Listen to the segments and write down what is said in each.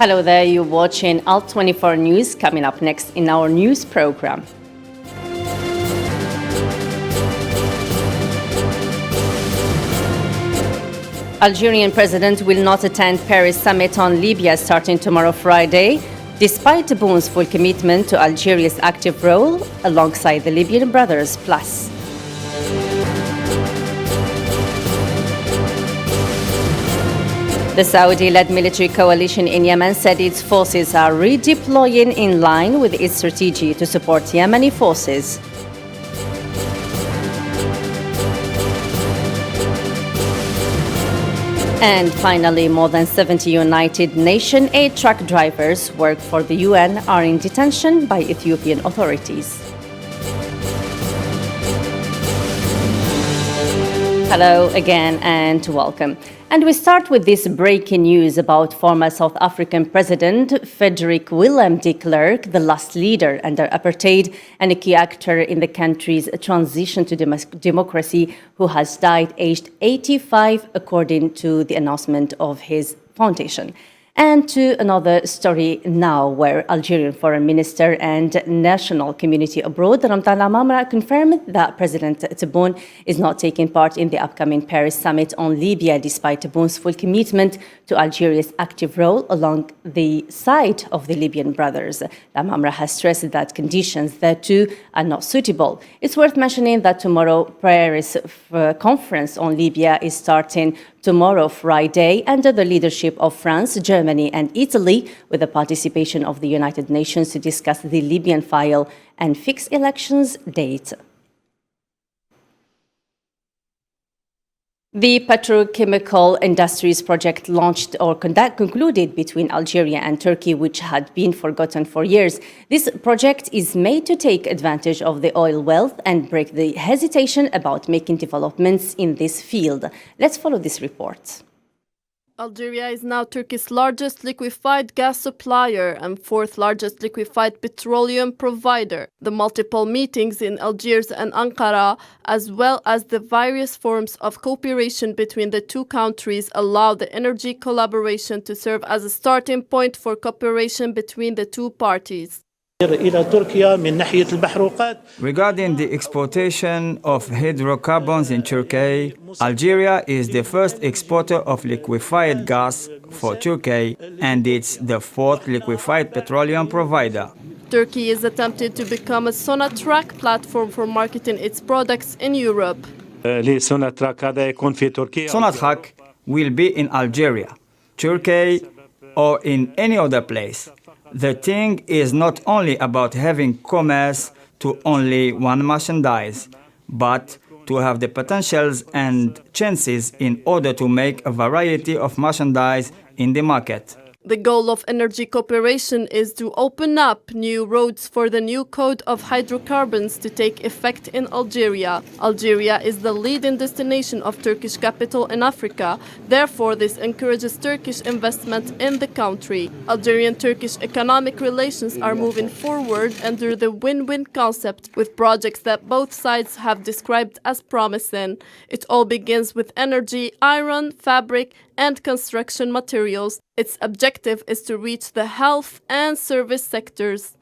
Hello there, you're watching Alt24 News. Coming up next in our news program. Algerian president will not attend Paris summit on Libya starting tomorrow Friday, despite Tebboun's full commitment to Algeria's active role alongside the Libyan Brothers Plus. The Saudi-led military coalition in Yemen said its forces are redeploying in line with its strategy to support Yemeni forces. And finally, more than 70 United Nations aid truck drivers who work for the UN are in detention by Ethiopian authorities. Hello again and welcome. And we start with this breaking news about former South African President Frederick Willem de Klerk, the last leader under apartheid and a key actor in the country's transition to democracy, who has died aged 85, according to the announcement of his foundation. And to another story now, where Algerian Foreign Minister and National Community Abroad, Ramtan Lamamra, confirmed that President Tebboune is not taking part in the upcoming Paris summit on Libya, despite Tebboun's full commitment to Algeria's active role along the side of the Libyan brothers. Lamamra has stressed that conditions there too are not suitable. It's worth mentioning that tomorrow Paris conference on Libya is starting tomorrow, Friday, under the leadership of France, Germany and Italy, with the participation of the United Nations to discuss the Libyan file and fix elections date. The petrochemical industries project launched or concluded between Algeria and Turkey, which had been forgotten for years. This project is made to take advantage of the oil wealth and break the hesitation about making developments in this field. Let's follow this report. Algeria is now Turkey's largest liquefied gas supplier and fourth largest liquefied petroleum provider. The multiple meetings in Algiers and Ankara, as well as the various forms of cooperation between the two countries, allow the energy collaboration to serve as a starting point for cooperation between the two parties. Regarding the exportation of hydrocarbons in Turkey, Algeria is the first exporter of liquefied gas for Turkey, and it's the fourth liquefied petroleum provider. Turkey is attempting to become a Sonatrach platform for marketing its products in Europe. Sonatrach will be in Algeria, Turkey, or in any other place. The thing is not only about having commerce to only one merchandise, but to have the potentials and chances in order to make a variety of merchandise in the market. The goal of energy cooperation is to open up new roads for the new code of hydrocarbons to take effect in Algeria. Algeria is the leading destination of Turkish capital in Africa. Therefore, this encourages Turkish investment in the country. Algerian-Turkish economic relations are moving forward under the win-win concept, with projects that both sides have described as promising. It all begins with energy, iron, fabric, and construction materials. Its objective is to reach the health and service sectors.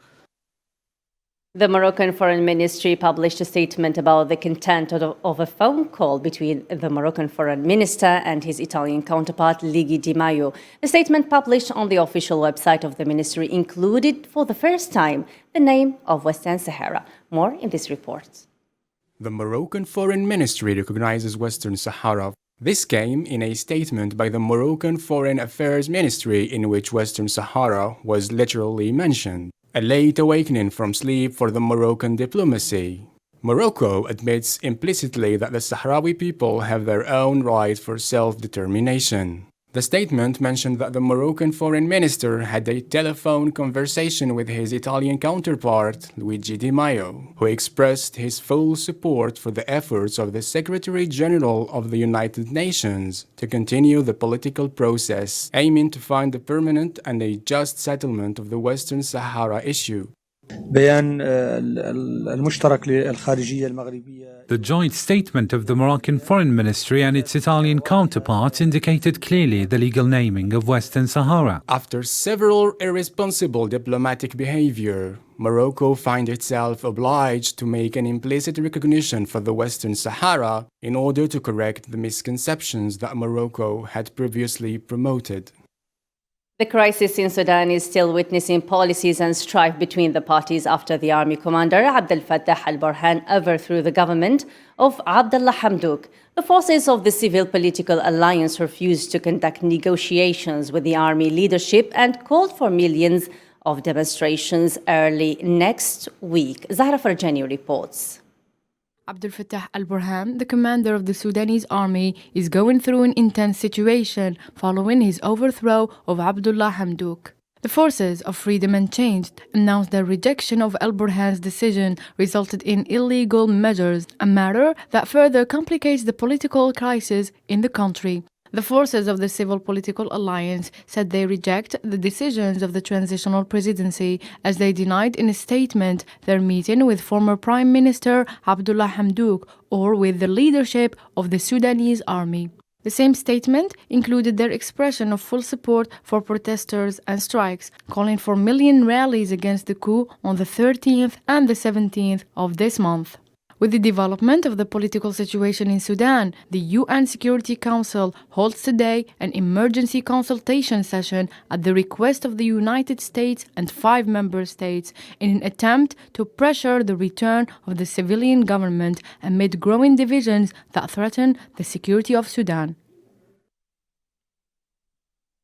The Moroccan Foreign Ministry published a statement about the content of a phone call between the Moroccan Foreign Minister and his Italian counterpart, Luigi Di Maio. The statement published on the official website of the ministry included, for the first time, the name of Western Sahara. More in this report. The Moroccan Foreign Ministry recognizes Western Sahara. This came in a statement by the Moroccan Foreign Affairs Ministry, in which Western Sahara was literally mentioned. A late awakening from sleep for the Moroccan diplomacy. Morocco admits implicitly that the Sahrawi people have their own right for self-determination. The statement mentioned that the Moroccan foreign minister had a telephone conversation with his Italian counterpart, Luigi Di Maio, who expressed his full support for the efforts of the Secretary General of the United Nations to continue the political process, aiming to find a permanent and a just settlement of the Western Sahara issue. بيان المشترك للخارجية المغربية. The joint statement of the Moroccan Foreign Ministry and its Italian counterparts indicated clearly the legal naming of Western Sahara. After several irresponsible diplomatic behavior, Morocco finds itself obliged to make an implicit recognition for the Western Sahara in order to correct the misconceptions that Morocco had previously promoted. The crisis in Sudan is still witnessing policies and strife between the parties after the army commander Abdel Fattah al-Burhan overthrew the government of Abdullah Hamdouk. The forces of the civil political alliance refused to conduct negotiations with the army leadership and called for millions of demonstrations early next week. Zahra Farjani reports. Abdel Fattah al-Burhan, the commander of the Sudanese army, is going through an intense situation following his overthrow of Abdullah Hamdouk. The Forces of Freedom and Change announced their rejection of al-Burhan's decision resulted in illegal measures, a matter that further complicates the political crisis in the country. The forces of the Civil Political Alliance said they reject the decisions of the transitional presidency as they denied in a statement their meeting with former Prime Minister Abdullah Hamdouk or with the leadership of the Sudanese army. The same statement included their expression of full support for protesters and strikes, calling for million rallies against the coup on the 13th and the 17th of this month. With the development of the political situation in Sudan, the UN Security Council holds today an emergency consultation session at the request of the United States and 5 member states in an attempt to pressure the return of the civilian government amid growing divisions that threaten the security of Sudan.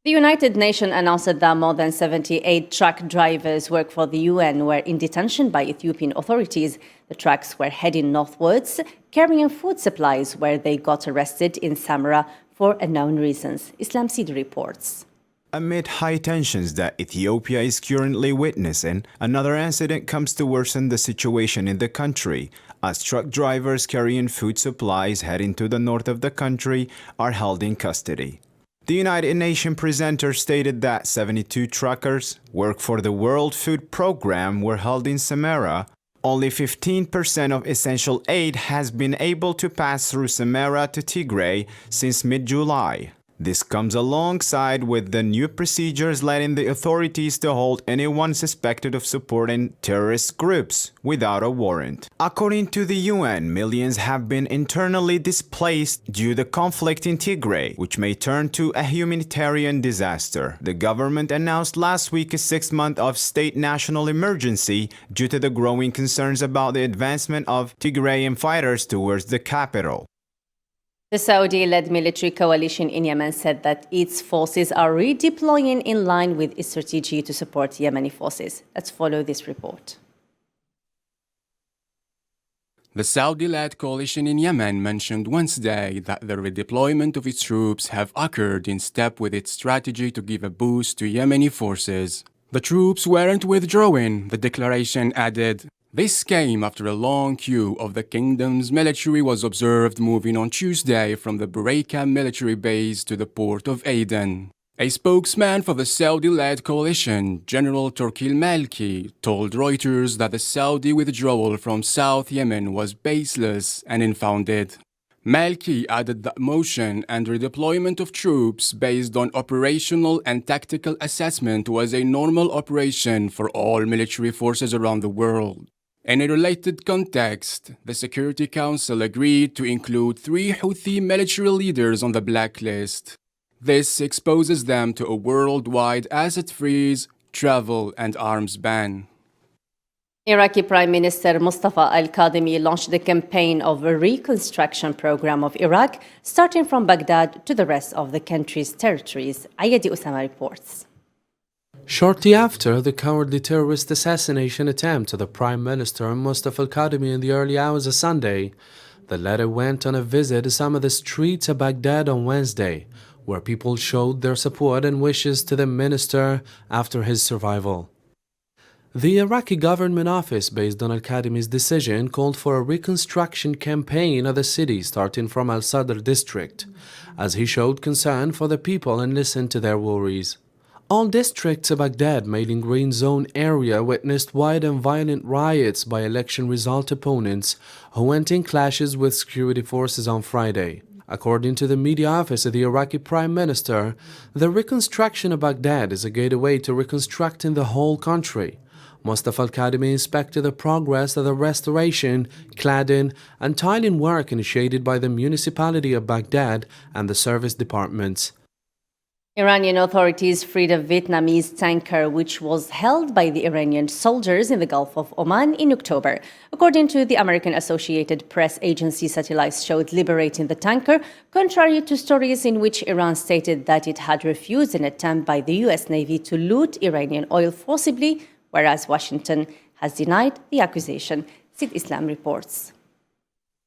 The United Nations announced that more than 78 truck drivers work for the UN were in detention by Ethiopian authorities. The trucks were heading northwards, carrying food supplies, where they got arrested in Sahara for unknown reasons. Islam Sidi reports. Amid high tensions that Ethiopia is currently witnessing, another incident comes to worsen the situation in the country, as truck drivers carrying food supplies heading to the north of the country are held in custody. The United Nations presenter stated that 72 truckers work for the World Food Programme were held in Sahara. Only 15% of essential aid has been able to pass through Sahara to Tigray since mid-July. This comes alongside with the new procedures letting the authorities to hold anyone suspected of supporting terrorist groups without a warrant. According to the UN, millions have been internally displaced due to conflict in Tigray, which may turn to a humanitarian disaster. The government announced last week a 6-month of state national emergency due to the growing concerns about the advancement of Tigrayan fighters towards the capital. The Saudi-led military coalition in Yemen said that its forces are redeploying in line with its strategy to support Yemeni forces. Let's follow this report. The Saudi-led coalition in Yemen mentioned Wednesday that the redeployment of its troops have occurred in step with its strategy to give a boost to Yemeni forces. The troops weren't withdrawing, the declaration added. This came after a long queue of the kingdom's military was observed moving on Tuesday from the Burayka military base to the port of Aden. A spokesman for the Saudi-led coalition, General Turki al-Maliki, told Reuters that the Saudi withdrawal from South Yemen was baseless and unfounded. Maliki added that motion and redeployment of troops based on operational and tactical assessment was a normal operation for all military forces around the world. In a related context, the Security Council agreed to include 3 Houthi military leaders on the blacklist. This exposes them to a worldwide asset freeze, travel, and arms ban. Iraqi Prime Minister Mustafa al-Kadhimi launched the campaign of a reconstruction program of Iraq, starting from Baghdad to the rest of the country's territories. Ayadi Usama reports. Shortly after the cowardly terrorist assassination attempt of the Prime Minister Mustafa al-Kadhimi in the early hours of Sunday, the latter went on a visit to some of the streets of Baghdad on Wednesday, where people showed their support and wishes to the minister after his survival. The Iraqi government office, based on al-Kadhimi's decision, called for a reconstruction campaign of the city starting from Al-Sadr district, as he showed concern for the people and listened to their worries. All districts of Baghdad made in green zone area witnessed wide and violent riots by election result opponents who went in clashes with security forces on Friday. According to the media office of the Iraqi Prime Minister, the reconstruction of Baghdad is a gateway to reconstructing the whole country. Mustafa al-Kadhimi inspected the progress of the restoration, cladding, and tiling work initiated by the municipality of Baghdad and the service departments. Iranian authorities freed a Vietnamese tanker which was held by the Iranian soldiers in the Gulf of Oman in October. According to the American Associated Press agency, satellites showed liberating the tanker, contrary to stories in which Iran stated that it had refused an attempt by the U.S. Navy to loot Iranian oil forcibly, whereas Washington has denied the accusation. Sid Islam reports.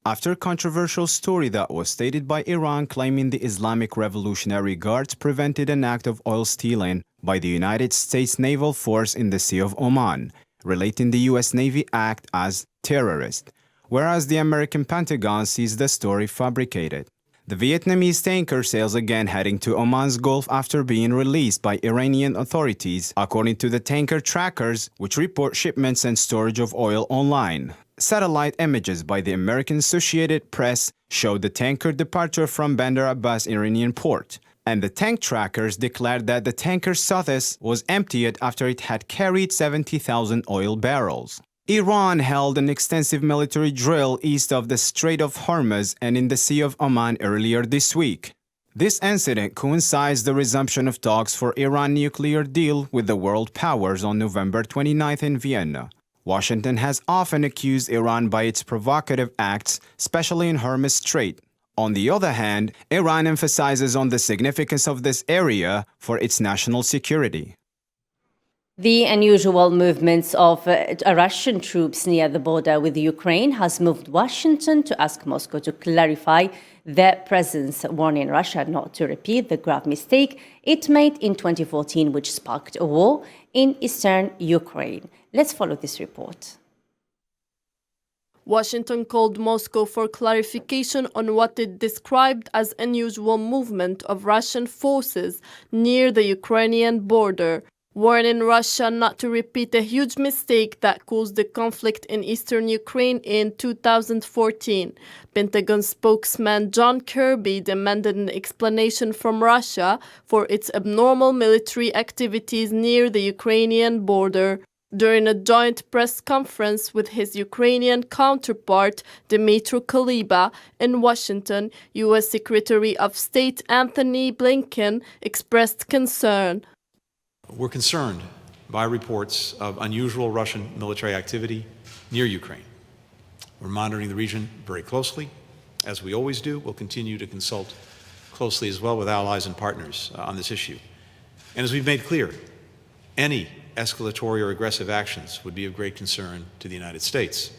After a controversial story that was stated by Iran claiming the Islamic Revolutionary Guards prevented an act of oil stealing by the United States Naval Force in the Sea of Oman, relating the U.S. Navy act as terrorist, whereas the American Pentagon sees the story fabricated. The Vietnamese tanker sails again heading to Oman's Gulf after being released by Iranian authorities, according to the tanker trackers, which report shipments and storage of oil online. Satellite images by the American Associated Press showed the tanker departure from Bandar Abbas Iranian port, and the tank trackers declared that the tanker Sothis was emptied after it had carried 70,000 oil barrels. Iran held an extensive military drill east of the Strait of Hormuz and in the Sea of Oman earlier this week. This incident coincides the resumption of talks for Iran nuclear deal with the world powers on November 29th in Vienna. Washington has often accused Iran by its provocative acts, especially in Hormuz Strait. On the other hand, Iran emphasizes on the significance of this area for its national security. The unusual movements of Russian troops near the border with Ukraine has moved Washington to ask Moscow to clarify their presence, warning Russia not to repeat the grave mistake it made in 2014, which sparked a war in eastern Ukraine. Let's follow this report. Washington called Moscow for clarification on what it described as unusual movement of Russian forces near the Ukrainian border, warning Russia not to repeat a huge mistake that caused the conflict in eastern Ukraine in 2014. Pentagon spokesman John Kirby demanded an explanation from Russia for its abnormal military activities near the Ukrainian border. During a joint press conference with his Ukrainian counterpart, Dmytro Kuleba, in Washington, U.S. Secretary of State Anthony Blinken expressed concern. We're concerned by reports of unusual Russian military activity near Ukraine. We're monitoring the region very closely, as we always do. We'll continue to consult closely as well with allies and partners on this issue. And as we've made clear, any escalatory or aggressive actions would be of great concern to the United States.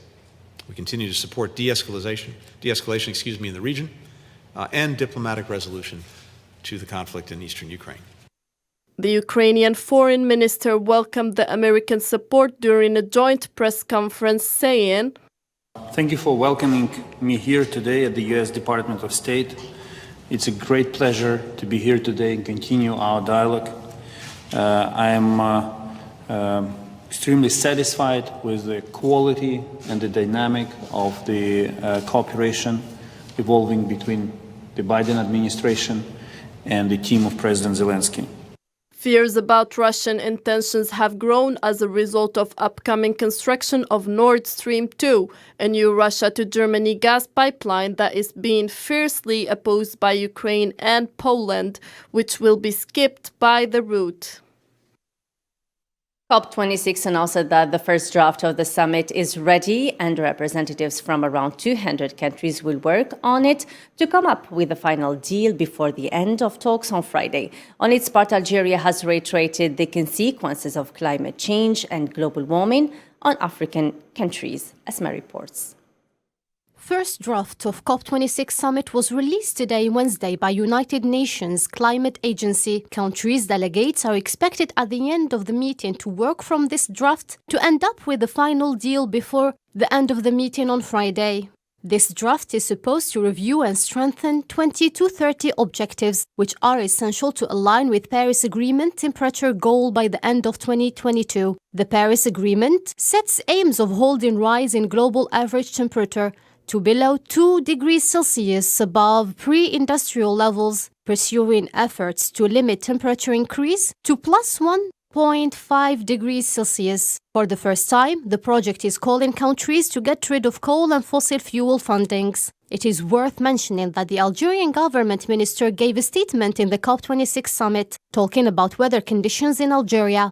We continue to support de-escalation in the region and diplomatic resolution to the conflict in eastern Ukraine. The Ukrainian foreign minister welcomed the American support during a joint press conference, saying, "Thank you for welcoming me here today at the U.S. Department of State. It's a great pleasure to be here today and continue our dialogue. I am extremely satisfied with the quality and the dynamic of the cooperation evolving between the Biden administration and the team of President Zelensky." Fears about Russian intentions have grown as a result of upcoming construction of Nord Stream 2, a new Russia to Germany gas pipeline that is being fiercely opposed by Ukraine and Poland, which will be skipped by the route. COP26 announced that the first draft of the summit is ready and representatives from around 200 countries will work on it to come up with a final deal before the end of talks on Friday. On its part, Algeria has reiterated the consequences of climate change and global warming on African countries, Asma reports. First draft of COP26 summit was released today, Wednesday, by United Nations Climate Agency. Countries' delegates are expected at the end of the meeting to work from this draft to end up with the final deal before the end of the meeting on Friday. This draft is supposed to review and strengthen 2030 objectives, which are essential to align with Paris Agreement temperature goal by the end of 2022. The Paris Agreement sets aims of holding rise in global average temperature to below 2 degrees Celsius above pre-industrial levels, pursuing efforts to limit temperature increase to plus 1.5 degrees Celsius. For the first time, the project is calling countries to get rid of coal and fossil fuel fundings. It is worth mentioning that the Algerian government minister gave a statement in the COP26 summit, talking about weather conditions in Algeria.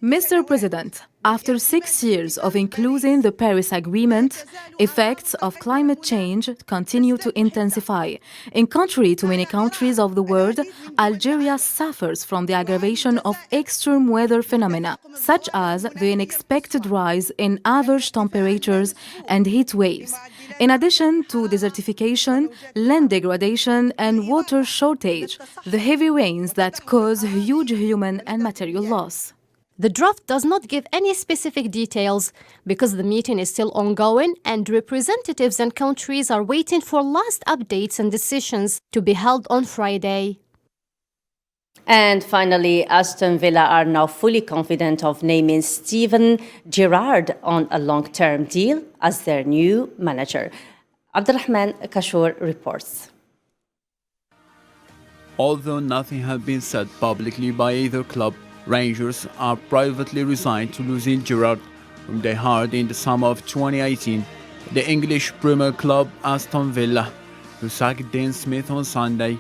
Mr. President, after 6 years of including the Paris Agreement, effects of climate change continue to intensify. In contrary to many countries of the world, Algeria suffers from the aggravation of extreme weather phenomena, such as the unexpected rise in average temperatures and heat waves. In addition to desertification, land degradation, and water shortage, the heavy rains that cause huge human and material loss. The draft does not give any specific details because the meeting is still ongoing and representatives and countries are waiting for last updates and decisions to be held on Friday. And finally, Aston Villa are now fully confident of naming Steven Gerrard on a long-term deal as their new manager. Abdulrahman Kashour reports. Although nothing has been said publicly by either club, Rangers are privately resigned to losing Gerrard, whom they hired in the summer of 2018. The English Premier club Aston Villa, who sacked Dean Smith on Sunday,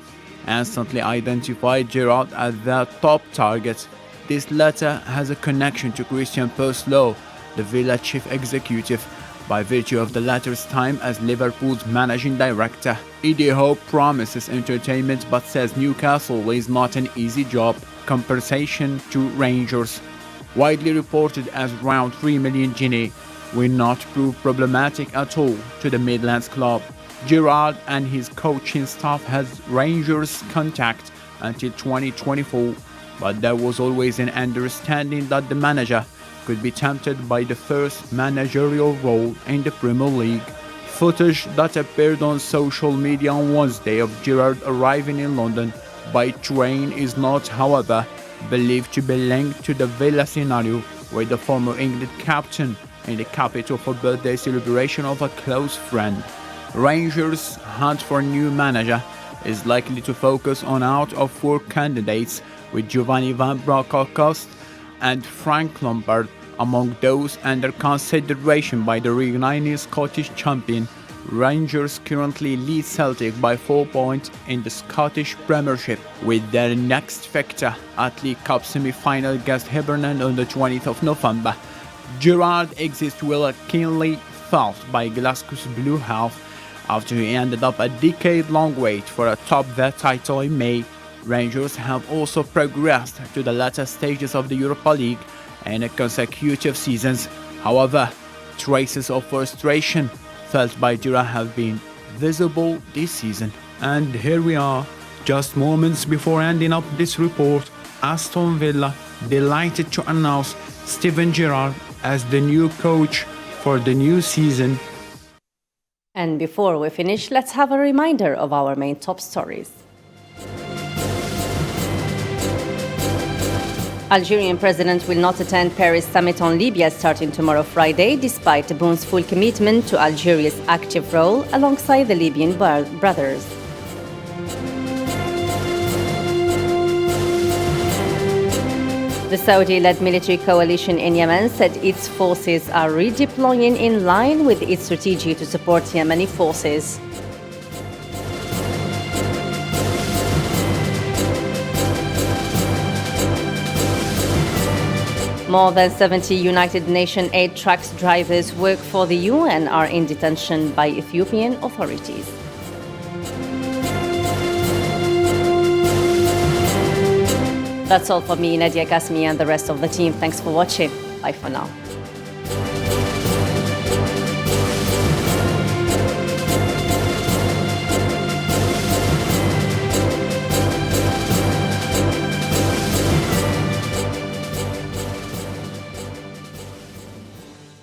instantly identified Gerrard as their top target. This latter has a connection to Christian Purslow, the Villa chief executive, by virtue of the latter's time as Liverpool's managing director. Eddie Howe promises entertainment but says Newcastle is not an easy job. Compensation to Rangers, widely reported as around 3 million guinea, will not prove problematic at all to the Midlands club. Gerrard and his coaching staff has Rangers contact until 2024, but there was always an understanding that the manager could be tempted by the first managerial role in the Premier League. Footage that appeared on social media on Wednesday of Gerrard arriving in London by train is not, however, believed to be linked to the Villa scenario, where the former England captain in the capital for birthday celebration of a close friend. Rangers' hunt for a new manager is likely to focus on out of 4 candidates, with Giovanni Van Bronckhorst and Frank Lampard among those under consideration by the reigning Scottish champion. Rangers currently lead Celtic by 4 points in the Scottish Premiership, with their next fixture at League Cup semi-final against Hibernian on the 20th of November. Gerrard's exit will keenly felt by Glasgow's Blue Half after he ended up a decade-long wait for a top their title in May. Rangers have also progressed to the latter stages of the Europa League in consecutive seasons. However, traces of frustration felt by Gerrard have been visible this season. And here we are, just moments before ending up this report. Aston Villa delighted to announce Steven Gerrard as the new coach for the new season. And before we finish, let's have a reminder of our main top stories. Algerian president will not attend Paris summit on Libya starting tomorrow Friday, despite Tebboun's full commitment to Algeria's active role alongside the Libyan brothers. The Saudi-led military coalition in Yemen said its forces are redeploying in line with its strategy to support Yemeni forces. More than 70 United Nations aid trucks drivers work for the UN are in detention by Ethiopian authorities. That's all for me, Nadia Kasmi, and the rest of the team. Thanks for watching. Bye for now.